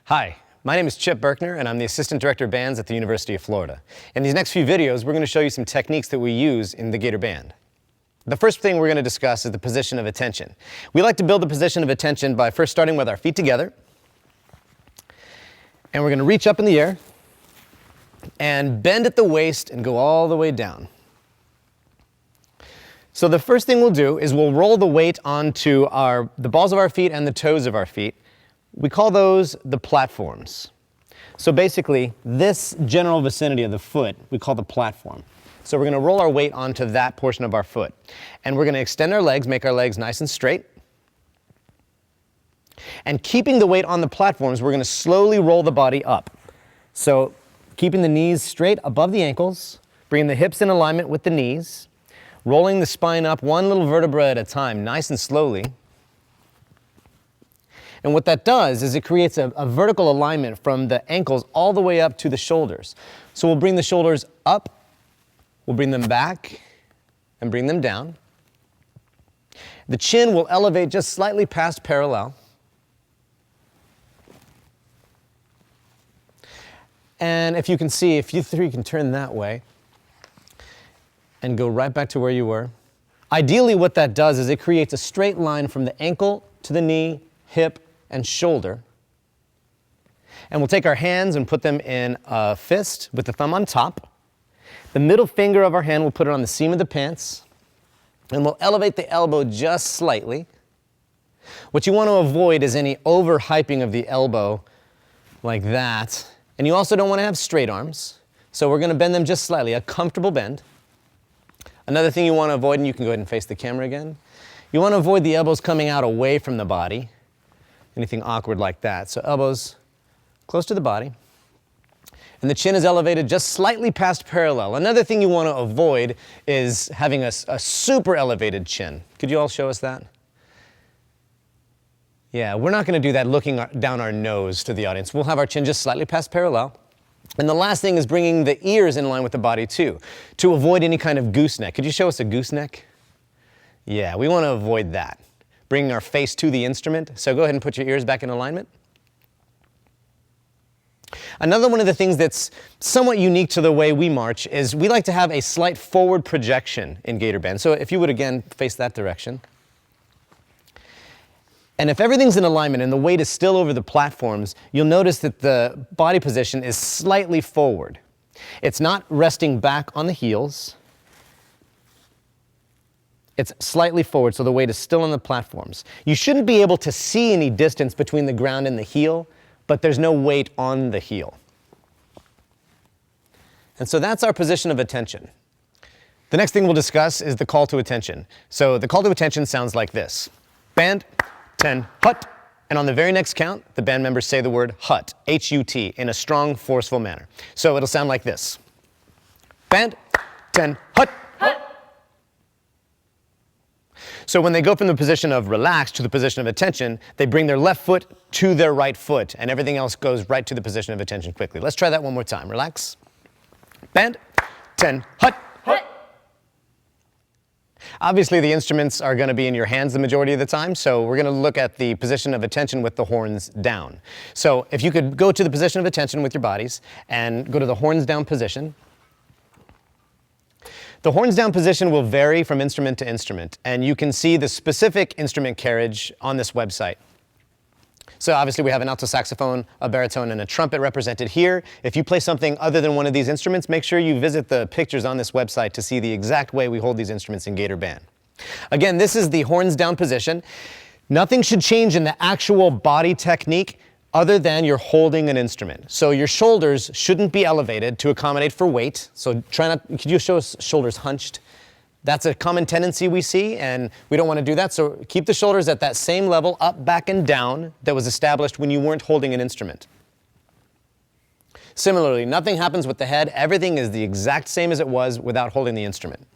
Hi, my name is Chip Berkner, and I'm the Assistant Director of Bands at the University of Florida. In these next few videos, we're going to show you some techniques that we use in the Gator Band. The first thing we're going to discuss is the position of attention. We like to build the position of attention by first starting with our feet together, and we're going to reach up in the air and bend at the waist and go all the way down. So the first thing we'll do is we'll roll the weight onto the balls of our feet and the toes of our feet. We call those the platforms. So basically, this general vicinity of the foot, we call the platform. So we're going to roll our weight onto that portion of our foot. And we're going to extend our legs, make our legs nice and straight. And keeping the weight on the platforms, we're going to slowly roll the body up. So keeping the knees straight above the ankles, bringing the hips in alignment with the knees, rolling the spine up one little vertebra at a time, nice and slowly. And what that does is it creates a vertical alignment from the ankles all the way up to the shoulders. So we'll bring the shoulders up, we'll bring them back, and bring them down. The chin will elevate just slightly past parallel. And if you can see, if you three can turn that way and go right back to where you were. Ideally, what that does is it creates a straight line from the ankle to the knee, hip, and shoulder. And we'll take our hands and put them in a fist with the thumb on top. The middle finger of our hand, we'll put it on the seam of the pants, and we'll elevate the elbow just slightly. What you want to avoid is any overhyping of the elbow like that. And you also don't want to have straight arms. So we're going to bend them just slightly, a comfortable bend. Another thing you want to avoid, and you can go ahead and face the camera again, you want to avoid the elbows coming out away from the body. Anything awkward like that. So elbows close to the body. And the chin is elevated just slightly past parallel. Another thing you want to avoid is having a super elevated chin. Could you all show us that? Yeah, we're not going to do that looking down our nose to the audience. We'll have our chin just slightly past parallel. And the last thing is bringing the ears in line with the body too, to avoid any kind of gooseneck. Could you show us a gooseneck? Yeah, we want to avoid that. Bringing our face to the instrument. So go ahead and put your ears back in alignment. Another one of the things that's somewhat unique to the way we march is we like to have a slight forward projection in Gator Band. So if you would again face that direction. And if everything's in alignment and the weight is still over the platforms, you'll notice that the body position is slightly forward. It's not resting back on the heels. It's slightly forward, so the weight is still on the platforms. You shouldn't be able to see any distance between the ground and the heel, but there's no weight on the heel. And so that's our position of attention. The next thing we'll discuss is the call to attention. So the call to attention sounds like this. Band, 10, hut. And on the very next count, the band members say the word hut, H-U-T, in a strong, forceful manner. So it'll sound like this. Band, 10, hut. So when they go from the position of relax to the position of attention, they bring their left foot to their right foot, and everything else goes right to the position of attention quickly. Let's try that one more time. Relax. Band, 10, hut. Obviously, the instruments are going to be in your hands the majority of the time, so we're going to look at the position of attention with the horns down. So if you could go to the position of attention with your bodies and go to the horns down position. The horns down position will vary from instrument to instrument, and you can see the specific instrument carriage on this website. So obviously we have an alto saxophone, a baritone, and a trumpet represented here. If you play something other than one of these instruments, make sure you visit the pictures on this website to see the exact way we hold these instruments in Gator Band. Again, this is the horns down position. Nothing should change in the actual body technique other than you're holding an instrument. So your shoulders shouldn't be elevated to accommodate for weight. So try not, could you show us shoulders hunched? That's a common tendency we see, and we don't want to do that. So keep the shoulders at that same level, up, back, and down, that was established when you weren't holding an instrument. Similarly, nothing happens with the head. Everything is the exact same as it was without holding the instrument.